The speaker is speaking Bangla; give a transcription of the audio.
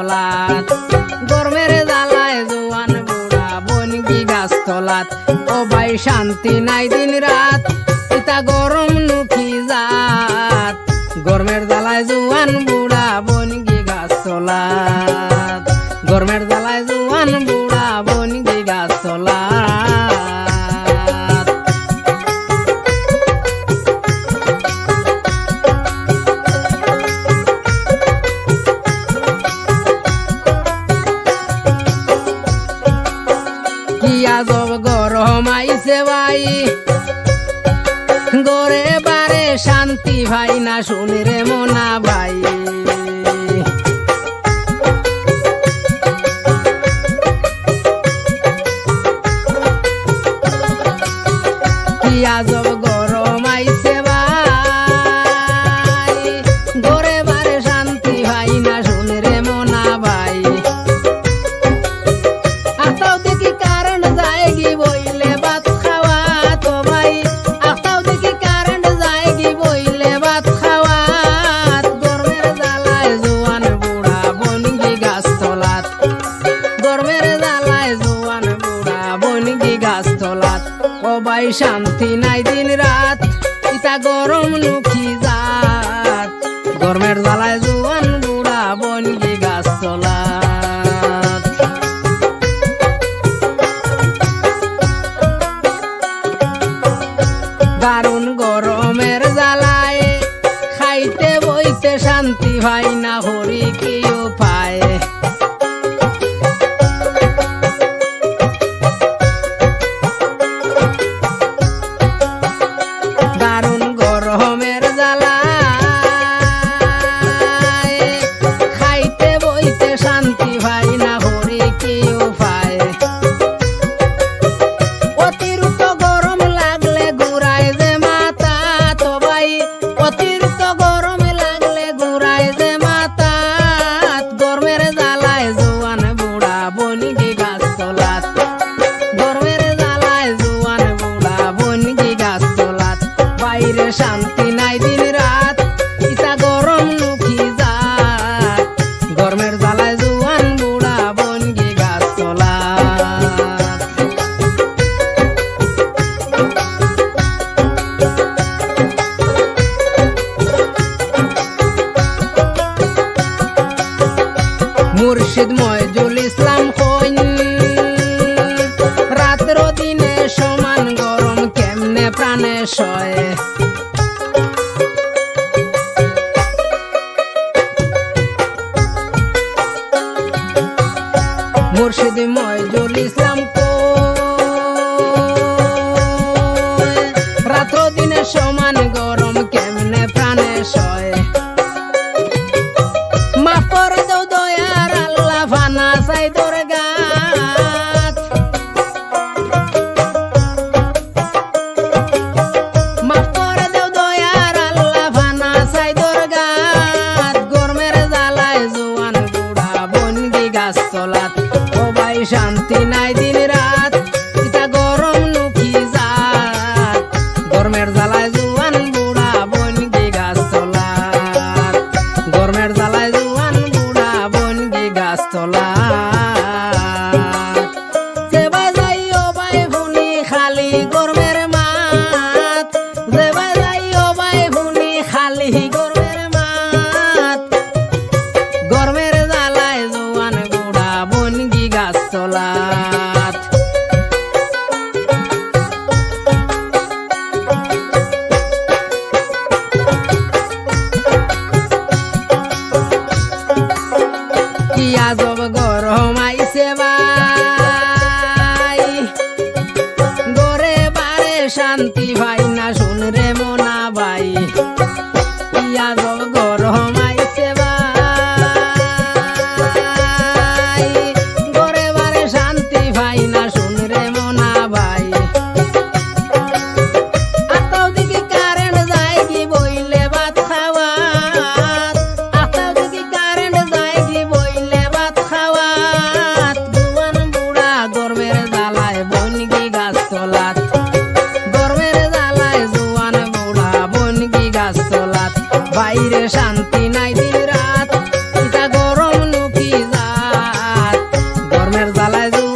তলাত গরমের জ্বালায় জোয়ান বুড়া বনগি গাছ তলাত ও ভাই শান্তি নাই দিন রাত ইতা গরম নুখি জাত গরমের জ্বালায় জোয়ান বুড়া বনগি গাছ তলাত গরমের জ্বালায় জোয়ান বুড়া বনগি গাছ তলাত আজব গরম আইছে ভাই গরে বারে শান্তি ভাই না শুনি রে মোনা ভাই কি আজব গরম আইছে ভাই গরে বারে শান্তি ভাই না শুনি রে মোনা ভাই আতাও দেখি কারণ যায়গি বইলে ভাত খাওয়া তো ভাই আতাও দেখি কারণ যায়গি বইলে ভাত খাওয়া গরমের জ্বালায় জোয়ান বুড়া বনগি গাছ তলাত গরমের জ্বালায় জোয়ান বুড়া বনগি গাছ তলাত ও ভাই শান্তি নাই দিন রাত ইতা গরম নুখি জাত গরমের জ্বালায় জোয়ান বুড়া বনগি গাছ তলাত দারুণ গরমের জ্বালায় খাইতে বইতে শান্তি ভাই না হরি কি উপায় দারুণ গরমের জ্বালায় খাইতে বইতে শান্তি ভাই না হরি কি উপায় অতিরিক্ত গরম লাগলে ঘুরায় যে মাথা তো ভাই অতিরিক্ত গরম লাগলে ঘুরায় যে মাথা গরমের জ্বালায় জোয়ান বুড়া বনগি গাছ তলাত গরমের জ্বালায় জোয়ান বুড়া বনগি গাছ তলাত বাইরে শান্তি নাই দিন রাত ইতা গরম নুখি জাত গরমের জ্বালায় জোয়ান বুড়া বনগি গাছ তলাত মুর্শিদ ময়জুল ইসলাম কইন রাত্র দিনে সমান গরম কেমনে প্রাণে সয় মুর্শিদ ময়জুল ইসলাম কই রাত্র দিনে সমান গরম কেমনে প্রাণে সয় মাফ করে দাও দয়ার আল্লাহ ফানা চাই দরগাত মাফ করে দাও দয়ার আল্লাহ ফানা চাই দরগাত গরমের জ্বালায় জোয়ান বুড়া বনগি গাছ তলাত ও ভাই শান্তি নাই দিন রাত ইতা গরম নুখি জাত গরমের জ্বালায় জোয়ান বুড়া বনগি গাছ তলাত গরমের জ্বালায় জোয়ান বুড়া বনগি গাছ তলাত যেবা যাই ও ভাই ভুনি খালি গরমের মাত যেবা যাই ও ভাই ভুনি খালি গরমের মাত গরমের জ্বালায় জোয়ান বুড়া বনগি গাছ তলাত কি আজব গরম আইছে ভাই গরে বারে শান্তি ভাই না শুন রে মোনা ভাই কি আজব গরম আইছে ভাই গরে বারে শান্তি ভাই না শুন রে মোনা ভাই আতাও দেখি কারেন্ট যায় কি বইলে ভাত খাওয়া আতাও দেখি কারেন্ট যায় কি বইলে ভাত খাওয়া জোয়ান বুড়া গরমের জ্বালায় বনগি গাছ তলাত গরমের জ্বালায় জোয়ান বুড়া বনগি গাছ তলাত বাইরে শান্তি নাই দিন রাত ইতা গরম নুখি গরমের জ্বালায়